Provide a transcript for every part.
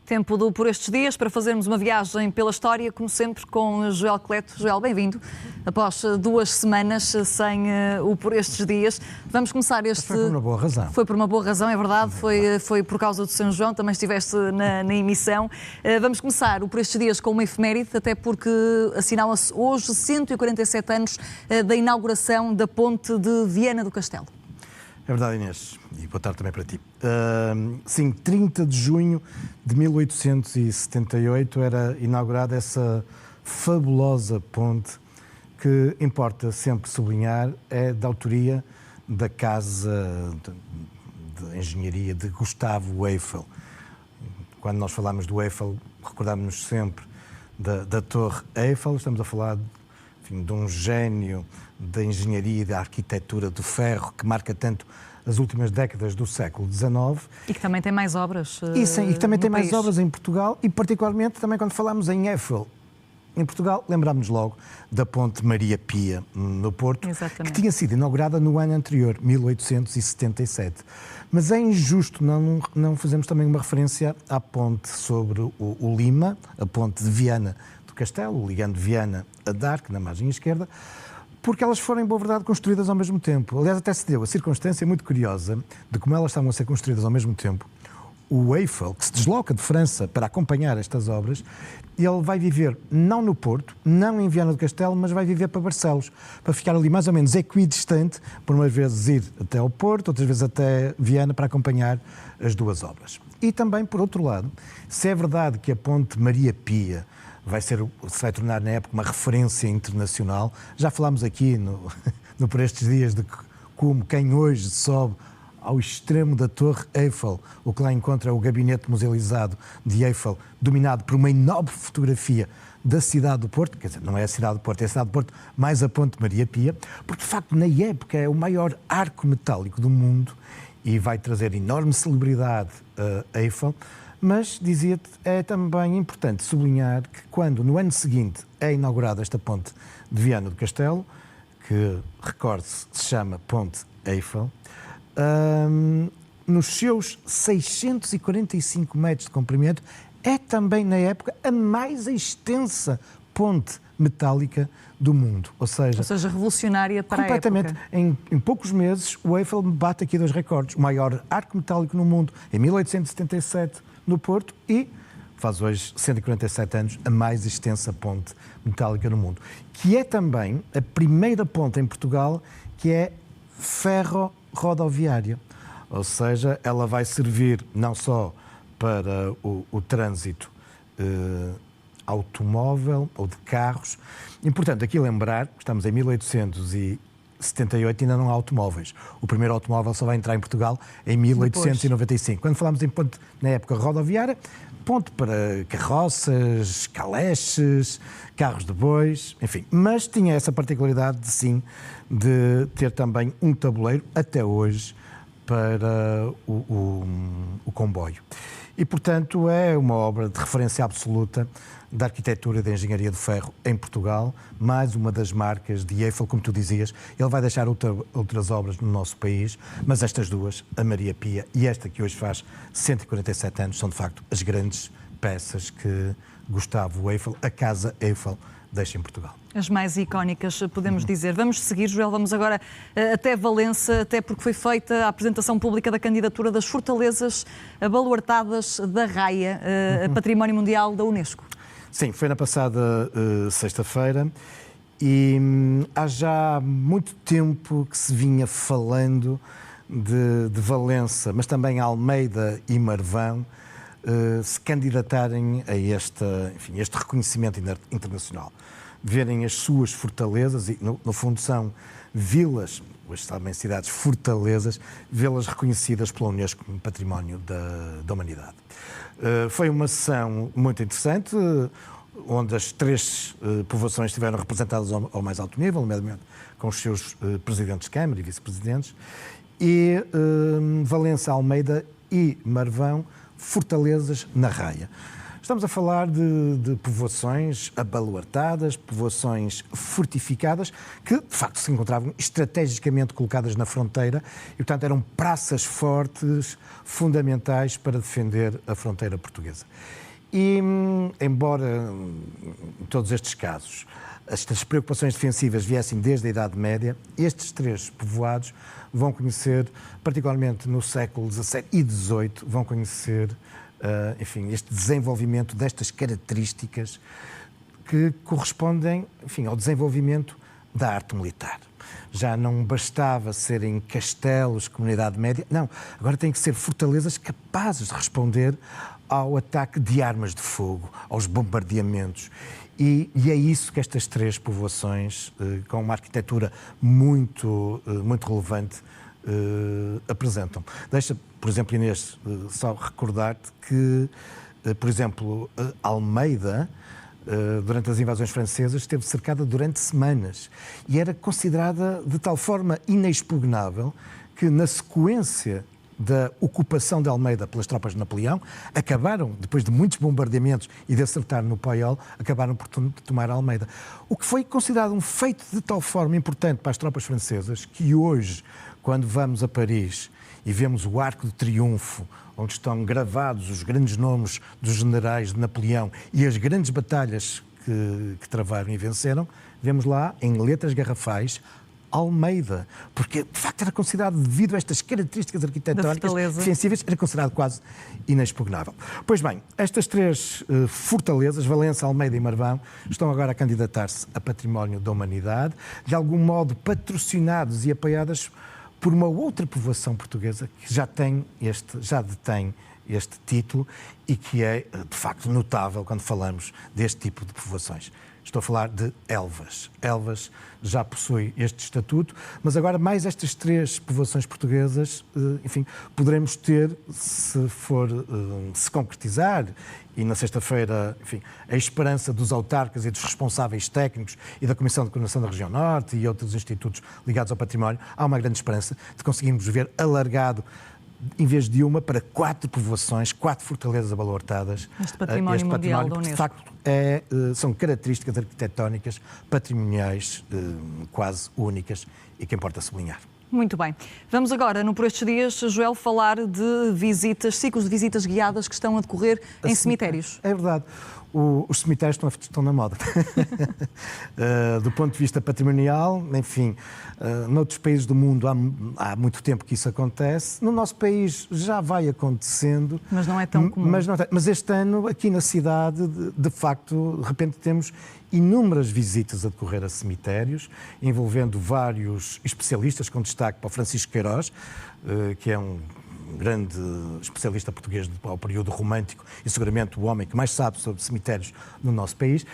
Tempo por estes dias para fazermos uma viagem pela história, como sempre, com Joel Cleto. Joel, bem-vindo. Após 2 semanas sem o Por Estes Dias, vamos começar este... Foi por uma boa razão. Foi por uma boa razão, é verdade. Foi por causa do São João, também estiveste na emissão. Vamos começar o Por Estes Dias com uma efeméride, até porque assinala-se hoje 147 anos da inauguração da Ponte de Viana do Castelo. É verdade, Inês, e boa tarde também para ti. Sim, 30 de junho de 1878 era inaugurada essa fabulosa ponte que importa sempre sublinhar, é da autoria da Casa de Engenharia de Gustavo Eiffel. Quando nós falamos do Eiffel, recordamos-nos sempre da Torre Eiffel, estamos a falar de um gênio da engenharia e da arquitetura do ferro que marca tanto as últimas décadas do século XIX. E que também tem mais obras e que também tem mais país. obras em Portugal e particularmente também quando falamos em Eiffel. Em Portugal, lembramos logo da Ponte Maria Pia, no Porto, Exatamente. que tinha sido inaugurada no ano anterior, 1877. Mas é injusto não fazermos também uma referência à ponte sobre o Lima, a ponte de Viana do Castelo, ligando Viana a Darque, na margem esquerda, porque elas foram, em boa verdade, construídas ao mesmo tempo. Aliás, até se deu a circunstância muito curiosa de como elas estavam a ser construídas ao mesmo tempo. O Eiffel, que se desloca de França para acompanhar estas obras, ele vai viver não no Porto, não em Viana do Castelo, mas vai viver para Barcelos, para ficar ali mais ou menos equidistante, por umas vezes ir até ao Porto, outras vezes até Viana, para acompanhar as duas obras. E também, por outro lado, se é verdade que a Ponte Maria Pia se vai tornar na época uma referência internacional, já falámos aqui no Por Estes Dias de como quem hoje sobe ao extremo da Torre Eiffel, o que lá encontra o gabinete musealizado de Eiffel, dominado por uma enorme fotografia da cidade do Porto, quer dizer, não é a cidade do Porto, é a cidade do Porto mais a Ponte Maria Pia, porque de facto na época é o maior arco metálico do mundo e vai trazer enorme celebridade a Eiffel, mas dizia-te, é também importante sublinhar que quando no ano seguinte é inaugurada esta ponte de Viana do Castelo, que, recorde-se, se chama Ponte Eiffel, nos seus 645 metros de comprimento, é também, na época, a mais extensa ponte metálica do mundo. Ou seja revolucionária para completamente. a época. Em poucos meses, o Eiffel bate aqui 2 recordes. O maior arco metálico no mundo, em 1877, no Porto, e faz hoje 147 anos, a mais extensa ponte metálica no mundo. Que é também a primeira ponte em Portugal que é ferro-rodoviária. Ou seja, ela vai servir não só para o trânsito automóvel ou de carros. Importante aqui lembrar que estamos em 1878 e ainda não há automóveis. O primeiro automóvel só vai entrar em Portugal em 1895. Quando falamos em ponte na época rodoviária, ponte para carroças, caleches, carros de bois, enfim. Mas tinha essa particularidade, sim, de ter também um tabuleiro, até hoje, para o comboio. E, portanto, é uma obra de referência absoluta da arquitetura e da engenharia do ferro em Portugal, mais uma das marcas de Eiffel, como tu dizias. Ele vai deixar outras obras no nosso país, mas estas duas, a Maria Pia e esta que hoje faz 147 anos, são de facto as grandes peças que Gustavo Eiffel, a Casa Eiffel, deixa em Portugal. As mais icónicas, podemos dizer. Vamos seguir, Joel, vamos agora até Valença, até porque foi feita a apresentação pública da candidatura das fortalezas baluartadas da Raia, Património Mundial da Unesco. Sim, foi na passada sexta-feira e há já muito tempo que se vinha falando de Valença, mas também Almeida e Marvão, se candidatarem a este reconhecimento internacional. Verem as suas fortalezas, e no fundo são vilas, hoje sabem cidades fortalezas, vilas reconhecidas pela Unesco como Património da Humanidade. Foi uma sessão muito interessante, onde as 3 povoações estiveram representadas ao mais alto nível, nomeadamente com os seus presidentes de Câmara e vice-presidentes, e Valença, Almeida e Marvão, fortalezas na Raia. Estamos a falar de povoações abaluartadas, povoações fortificadas, que de facto se encontravam estrategicamente colocadas na fronteira e, portanto, eram praças fortes, fundamentais para defender a fronteira portuguesa. E, embora em todos estes casos estas preocupações defensivas viessem desde a Idade Média, estes 3 povoados vão conhecer, particularmente no século XVII e XVIII, vão conhecer, enfim, este desenvolvimento destas características que correspondem, enfim, ao desenvolvimento da arte militar. Já não bastava serem castelos, comunidade média, não, agora têm que ser fortalezas capazes de responder ao ataque de armas de fogo, aos bombardeamentos. E é isso que estas 3 povoações, com uma arquitetura muito relevante, apresentam. Deixa, por exemplo, Inês, só recordar-te que, por exemplo, Almeida, durante as invasões francesas, esteve cercada durante semanas e era considerada de tal forma inexpugnável que, na sequência da ocupação de Almeida pelas tropas de Napoleão, acabaram, depois de muitos bombardeamentos e de acertar no Paiol, acabaram por tomar Almeida. O que foi considerado um feito de tal forma importante para as tropas francesas que hoje, quando vamos a Paris e vemos o Arco de Triunfo, onde estão gravados os grandes nomes dos generais de Napoleão e as grandes batalhas que travaram e venceram, vemos lá, em letras garrafais, Almeida, porque de facto era considerado, devido a estas características arquitetónicas defensivas, era considerado quase inexpugnável. Pois bem, estas 3 fortalezas, Valença, Almeida e Marvão, estão agora a candidatar-se a Património da Humanidade, de algum modo patrocinados e apoiadas por uma outra povoação portuguesa que já detém este título e que é, de facto, notável quando falamos deste tipo de povoações. Estou a falar de Elvas. Elvas já possui este estatuto, mas agora mais estas 3 povoações portuguesas, enfim, poderemos ter, se concretizar, e na sexta-feira, enfim, a esperança dos autarcas e dos responsáveis técnicos e da Comissão de Coordenação da Região Norte e outros institutos ligados ao património, há uma grande esperança de conseguirmos ver alargado, em vez de uma, para 4 povoações, 4 fortalezas abaluartadas. Este património mundial da Unesco. De facto, são características arquitetónicas patrimoniais quase únicas e que importa sublinhar. Muito bem. Vamos agora, no Por Estes Dias, Joel, falar de visitas, ciclos de visitas guiadas que estão a decorrer em cemitérios. É verdade. Os cemitérios estão na moda. Do ponto de vista patrimonial, enfim, noutros países do mundo há muito tempo que isso acontece. No nosso país já vai acontecendo. Mas não é tão comum. Mas este ano, aqui na cidade, de facto, de repente temos inúmeras visitas a decorrer a cemitérios, envolvendo vários especialistas, com destaque para o Francisco Queiroz, que é um grande especialista português ao período romântico e seguramente o homem que mais sabe sobre cemitérios no nosso país.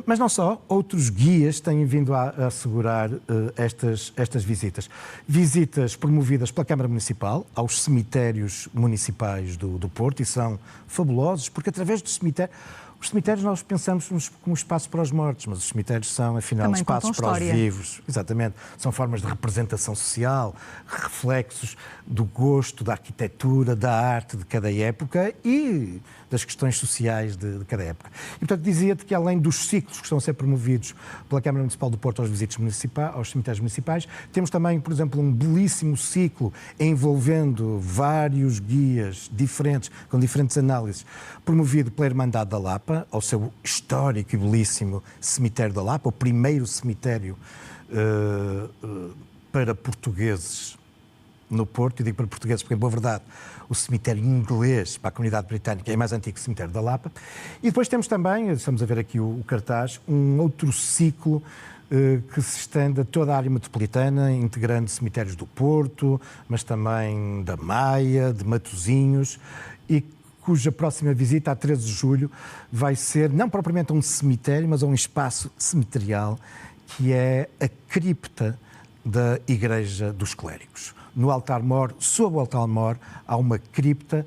Mas não só, outros guias têm vindo a assegurar estas visitas. Visitas promovidas pela Câmara Municipal aos cemitérios municipais do Porto, e são fabulosos, porque através do cemitério... Os cemitérios nós pensamos como espaço para os mortos, mas os cemitérios são, afinal, também espaços para os história. vivos. Exatamente. São formas de representação social, reflexos do gosto, da arquitetura, da arte de cada época e das questões sociais de cada época. E, portanto, dizia-te que, além dos ciclos que estão a ser promovidos pela Câmara Municipal do Porto aos cemitérios municipais, temos também, por exemplo, um belíssimo ciclo envolvendo vários guias diferentes, com diferentes análises, promovido pela Irmandade da Lapa, ao seu histórico e belíssimo cemitério da Lapa, o primeiro cemitério para portugueses no Porto. Eu digo para portugueses porque, em boa verdade, o cemitério inglês para a comunidade britânica é mais antigo que o cemitério da Lapa. E depois temos também, estamos a ver aqui o cartaz, um outro ciclo que se estende a toda a área metropolitana, integrando cemitérios do Porto, mas também da Maia, de Matosinhos, e cuja próxima visita, a 13 de julho, vai ser, não propriamente a um cemitério, mas a um espaço cemiterial, que é a cripta da Igreja dos Clérigos. No altar-mor, sob o altar-mor, há uma cripta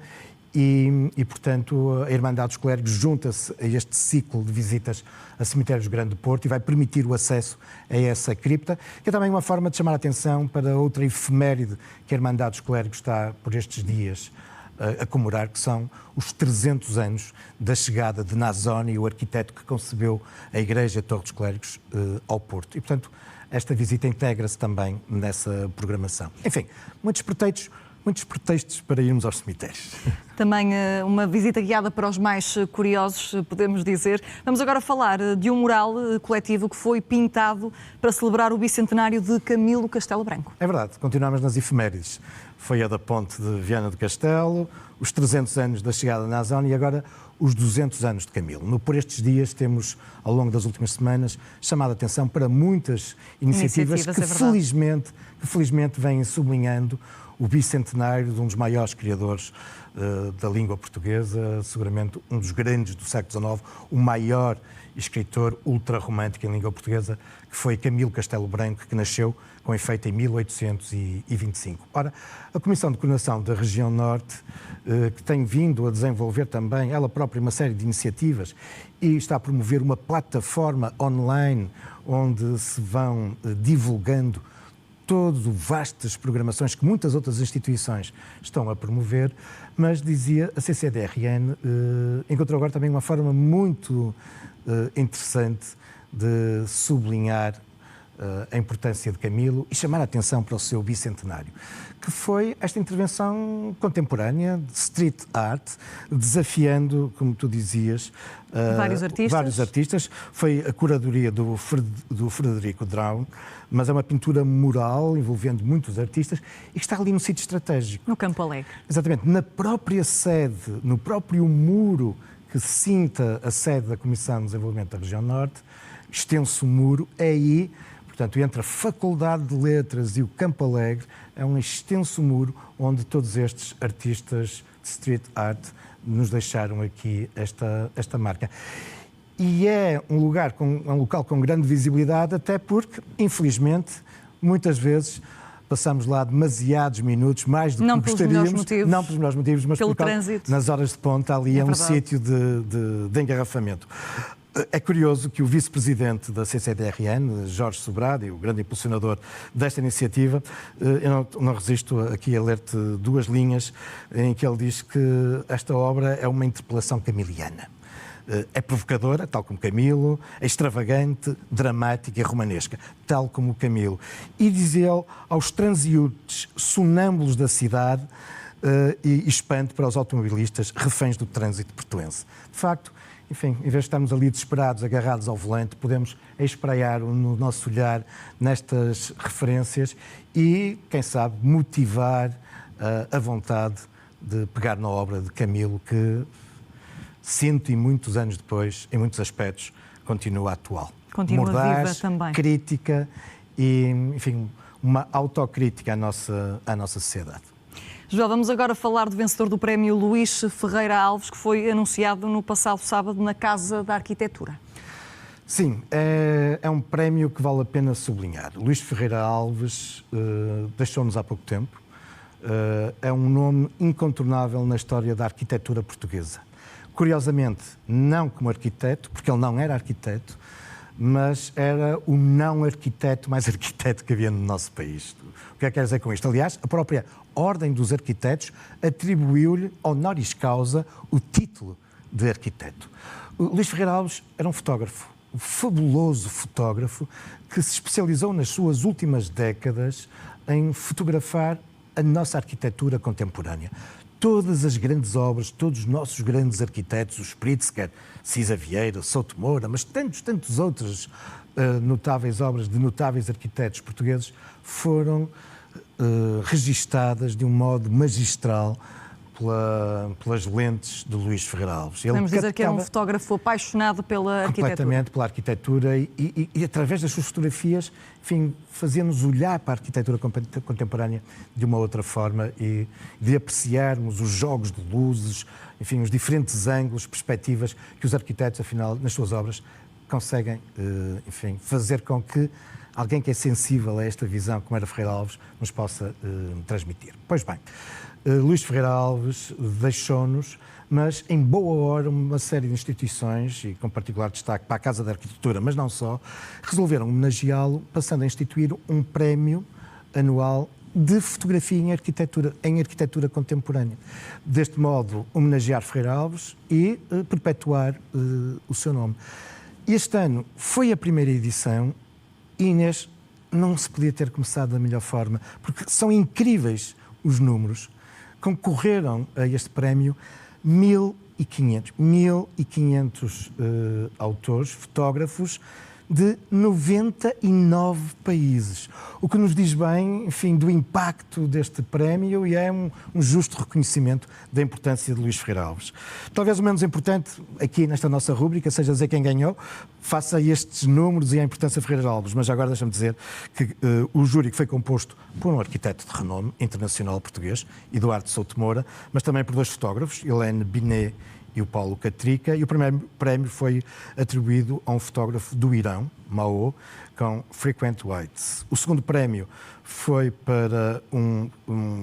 e, portanto, a Irmandade dos Clérigos junta-se a este ciclo de visitas a cemitérios do Grande Porto e vai permitir o acesso a essa cripta, que é também uma forma de chamar a atenção para outra efeméride que a Irmandade dos Clérigos está, por estes dias, a comemorar, que são os 300 anos da chegada de Nasoni, o arquiteto que concebeu a Igreja Torre dos Clérigos, ao Porto. E, portanto, esta visita integra-se também nessa programação. Enfim, muitos pretextos para irmos aos cemitérios. Também uma visita guiada para os mais curiosos, podemos dizer. Vamos agora falar de um mural coletivo que foi pintado para celebrar o bicentenário de Camilo Castelo Branco. É verdade, continuamos nas efemérides. Foi a da ponte de Viana do Castelo, os 300 anos da chegada de Nasoni e agora os 200 anos de Camilo. Por estes dias temos, ao longo das últimas semanas, chamado a atenção para muitas iniciativas que felizmente vêm sublinhando o bicentenário de um dos maiores criadores da língua portuguesa, seguramente um dos grandes do século XIX, o maior escritor ultrarromântico em língua portuguesa, que foi Camilo Castelo Branco, que nasceu com efeito em 1825. Ora, a Comissão de Coordenação da Região Norte, que tem vindo a desenvolver também ela própria uma série de iniciativas e está a promover uma plataforma online onde se vão divulgando todas vastas programações que muitas outras instituições estão a promover, mas dizia a CCDRN encontrou agora também uma forma muito interessante de sublinhar a importância de Camilo e chamar a atenção para o seu bicentenário, que foi esta intervenção contemporânea de street art, desafiando, como tu dizias, vários artistas. Foi a curadoria do Frederico Draun, mas é uma pintura mural envolvendo muitos artistas e que está ali num sítio estratégico. No Campo Alegre. Exatamente, na própria sede, no próprio muro que cinta a sede da Comissão de Desenvolvimento da Região Norte, extenso muro, é aí. Portanto, entre a Faculdade de Letras e o Campo Alegre, é um extenso muro onde todos estes artistas de street art nos deixaram aqui esta marca. E é um local com grande visibilidade, até porque, infelizmente, muitas vezes passamos lá demasiados minutos, mais do que gostaríamos. Não pelos melhores motivos, mas pelo trânsito. Nas horas de ponta ali é um sítio de engarrafamento. É curioso que o vice-presidente da CCDRN, Jorge Sobrado, o grande impulsionador desta iniciativa, eu não resisto aqui a ler-te duas linhas em que ele diz que esta obra é uma interpelação camiliana. É provocadora, tal como Camilo, é extravagante, dramática e romanesca, tal como o Camilo. E diz ele aos transeuntes sonâmbulos da cidade e espanto para os automobilistas reféns do trânsito portuense. De facto, enfim, em vez de estarmos ali desesperados, agarrados ao volante, podemos espraiar no nosso olhar nestas referências e, quem sabe, motivar a vontade de pegar na obra de Camilo, que 100 e muitos anos depois, em muitos aspectos, continua atual. Continua mordaz, viva também. Crítica e, enfim, uma autocrítica à nossa sociedade. João, vamos agora falar do vencedor do prémio Luís Ferreira Alves, que foi anunciado no passado sábado na Casa da Arquitetura. Sim, é um prémio que vale a pena sublinhar. Luís Ferreira Alves deixou-nos há pouco tempo. É um nome incontornável na história da arquitetura portuguesa. Curiosamente, não como arquiteto, porque ele não era arquiteto, mas era o não arquiteto mais arquiteto que havia no nosso país. O que é que quer dizer com isto? Aliás, a própria Ordem dos Arquitetos atribuiu-lhe honoris causa o título de arquiteto. O Luís Ferreira Alves era um fotógrafo, um fabuloso fotógrafo que se especializou nas suas últimas décadas em fotografar a nossa arquitetura contemporânea. Todas as grandes obras, todos os nossos grandes arquitetos, os Pritzker, Cisa Vieira, Souto Moura, mas tantos outras notáveis obras de notáveis arquitetos portugueses foram registadas de um modo magistral pelas lentes de Luís Ferreira Alves. Podemos dizer que era um fotógrafo apaixonado pela arquitetura. Completamente pela arquitetura e através das suas fotografias, enfim, fazia-nos olhar para a arquitetura contemporânea de uma outra forma e de apreciarmos os jogos de luzes, enfim, os diferentes ângulos, perspectivas que os arquitetos, afinal, nas suas obras, conseguem, enfim, fazer com que alguém que é sensível a esta visão, como era Ferreira Alves, nos possa transmitir. Pois bem, Luís Ferreira Alves deixou-nos, mas em boa hora uma série de instituições, e com particular destaque para a Casa da Arquitetura, mas não só, resolveram homenageá-lo, passando a instituir um prémio anual de fotografia em arquitetura contemporânea. Deste modo, homenagear Ferreira Alves e perpetuar o seu nome. Este ano foi a primeira edição e, Inês, não se podia ter começado da melhor forma, porque são incríveis os números. Concorreram a este prémio 1.500 autores, fotógrafos, de 99 países. O que nos diz bem, enfim, do impacto deste prémio e é um justo reconhecimento da importância de Luís Ferreira Alves. Talvez o menos importante aqui nesta nossa rúbrica seja dizer quem ganhou, face a estes números e a importância de Ferreira Alves. Mas agora deixa-me dizer que o júri que foi composto por um arquiteto de renome internacional português, Eduardo Souto Moura, mas também por dois fotógrafos, Helene Binet e o Paulo Catrica, e o primeiro prémio foi atribuído a um fotógrafo do Irão, Mao, com Frequent Whites. O segundo prémio foi para um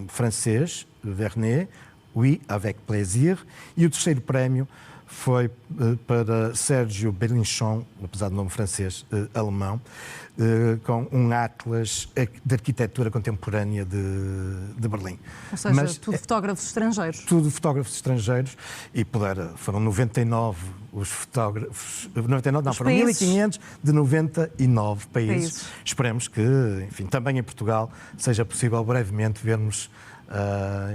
francês, Vernet, Oui, avec plaisir, e o terceiro prémio foi para Sérgio Belinchon, apesar do nome francês, alemão, com um atlas de arquitetura contemporânea de Berlim. Ou seja, tudo fotógrafos estrangeiros. Tudo fotógrafos estrangeiros e foram 99 os fotógrafos, 99, não, foram 1.500 de 99 países. Esperemos que, enfim, também em Portugal seja possível brevemente vermos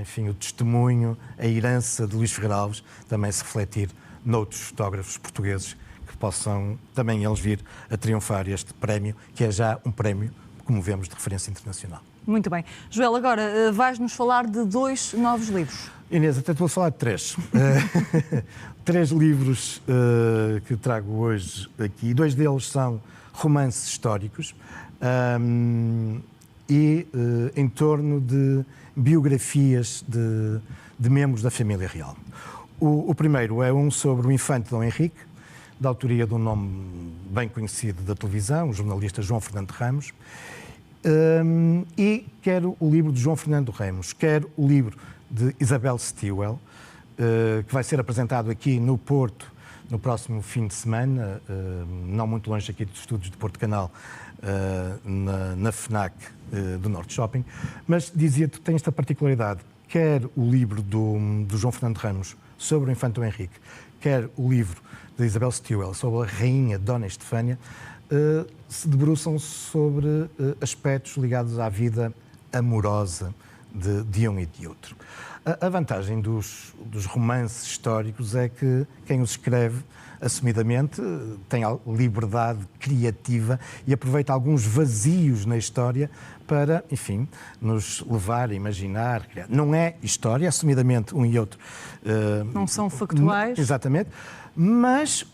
enfim, o testemunho, a herança de Luís Ferreira Alves também se refletir noutros fotógrafos portugueses que possam também eles vir a triunfar este prémio, que é já um prémio, como vemos, de referência internacional. Muito bem. Joel, agora vais-nos falar de 2 novos livros. Inês, até te vou falar de 3. 3 livros que trago hoje aqui. 2 deles são romances históricos e em torno de biografias de membros da família real. O primeiro é um sobre o infante Dom Henrique, da autoria de um nome bem conhecido da televisão, o jornalista João Fernando Ramos. E quero o livro de João Fernando Ramos, quero o livro de Isabel Stewell, que vai ser apresentado aqui no Porto no próximo fim de semana, não muito longe aqui dos estúdios de Porto Canal, na FNAC do Norte Shopping. Mas dizia-te que tem esta particularidade, quer o livro do João Fernando Ramos sobre o infante Dom Henrique, quer o livro de Isabel Stewell sobre a rainha Dona Estefânia, se debruçam sobre aspectos ligados à vida amorosa de um e de outro. A vantagem dos romances históricos é que quem os escreve assumidamente tem liberdade criativa e aproveita alguns vazios na história para, enfim, nos levar a imaginar, criar. Não é história, assumidamente um e outro. Não são factuais. Exatamente. Mas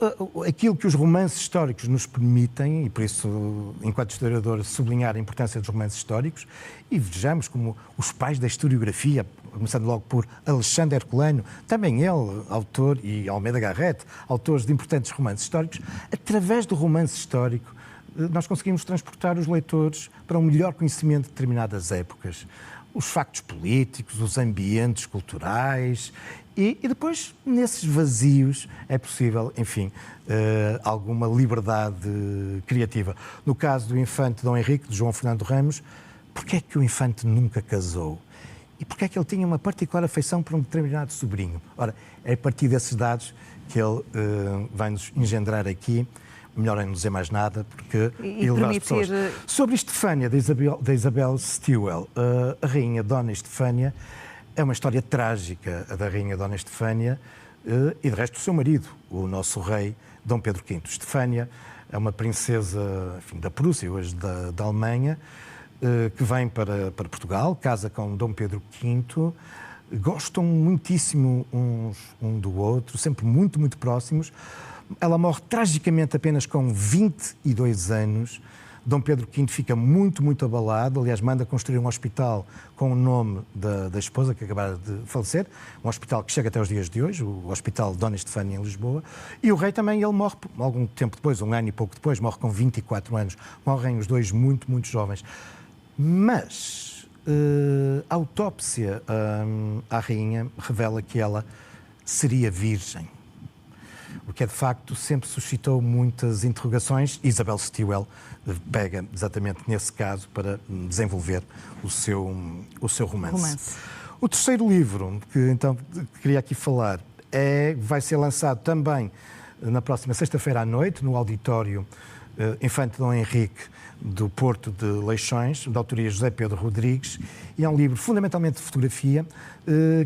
aquilo que os romances históricos nos permitem, e por isso, enquanto historiador, sublinhar a importância dos romances históricos, e vejamos como os pais da historiografia, começando logo por Alexandre Herculano, também ele, autor, e Almeida Garrett, autores de importantes romances históricos, através do romance histórico, nós conseguimos transportar os leitores para um melhor conhecimento de determinadas épocas. Os factos políticos, os ambientes culturais e depois, nesses vazios, é possível, enfim, alguma liberdade criativa. No caso do infante Dom Henrique, de João Fernando Ramos, porquê é que o infante nunca casou? E porquê é que ele tinha uma particular afeição por um determinado sobrinho? Ora, é a partir desses dados que ele vai-nos engendrar aqui. Melhor é não dizer mais nada, porque ele dá às pessoas. Sobre Estefânia, da Isabel Stewell, a rainha Dona Estefânia, é uma história trágica, a da rainha Dona Estefânia, e de resto o seu marido, o nosso rei Dom Pedro V. Estefânia é uma princesa, enfim, da Prússia, hoje da Alemanha, que vem para Portugal, casa com Dom Pedro V, gostam muitíssimo um do outro, sempre muito, muito próximos. Ela morre tragicamente apenas com 22 anos. Dom Pedro V fica muito, muito abalado. Aliás, manda construir um hospital com o nome da esposa que acabara de falecer. Um hospital que chega até os dias de hoje, o Hospital Dona Estefânia, em Lisboa. E o rei também, ele morre algum tempo depois, um ano e pouco depois, morre com 24 anos. Morrem os dois muito, muito jovens. Mas a autópsia à rainha revela que ela seria virgem. o que é de facto sempre suscitou muitas interrogações. Isabel Stewell pega exatamente nesse caso para desenvolver o seu romance. O terceiro livro que então queria aqui falar vai ser lançado também na próxima sexta-feira à noite no auditório Infante Dom Henrique do Porto de Leixões, da autoria José Pedro Rodrigues, e é um livro fundamentalmente de fotografia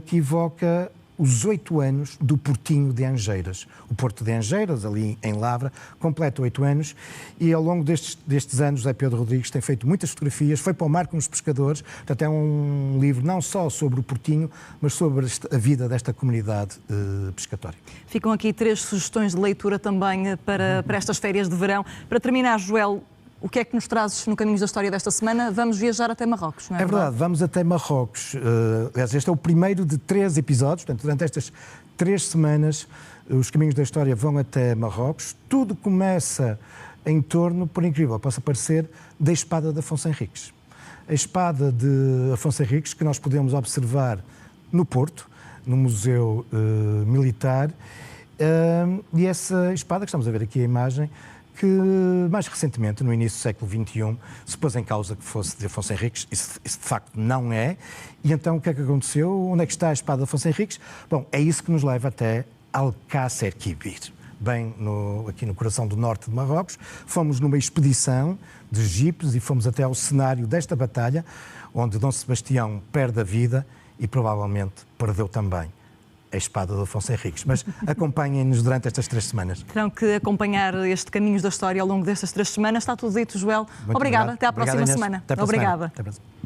que evoca os 8 anos do Portinho de Angeiras. O Porto de Angeiras, ali em Lavra, completa 8 anos e ao longo destes anos José Pedro Rodrigues tem feito muitas fotografias, foi para o mar com os pescadores, portanto é um livro não só sobre o Portinho, mas sobre a vida desta comunidade pescatória. Ficam aqui 3 sugestões de leitura também para estas férias de verão. Para terminar, Joel, o que é que nos trazes no Caminhos da História desta semana? Vamos viajar até Marrocos, não é? É verdade, vamos até Marrocos. Este é o primeiro de 3 episódios, portanto, durante estas 3 semanas, os Caminhos da História vão até Marrocos. Tudo começa em torno, por incrível que possa parecer, da espada de Afonso Henriques. A espada de Afonso Henriques, que nós podemos observar no Porto, no Museu Militar, e essa espada, que estamos a ver aqui a imagem, que mais recentemente, no início do século XXI, se pôs em causa que fosse de Afonso Henriques. Isso de facto não é. E então o que é que aconteceu? Onde é que está a espada de Afonso Henriques? Bom, é isso que nos leva até Alcácer Quibir, bem aqui no coração do norte de Marrocos. Fomos numa expedição de jipes e fomos até ao cenário desta batalha, onde Dom Sebastião perde a vida e provavelmente perdeu também a espada de Afonso Henriques. Mas acompanhem-nos durante estas 3 semanas. Terão que acompanhar este Caminhos da História ao longo destas 3 semanas. Está tudo dito, Joel. Obrigada. Até à próxima semana. Até para Obrigada. Até a próxima.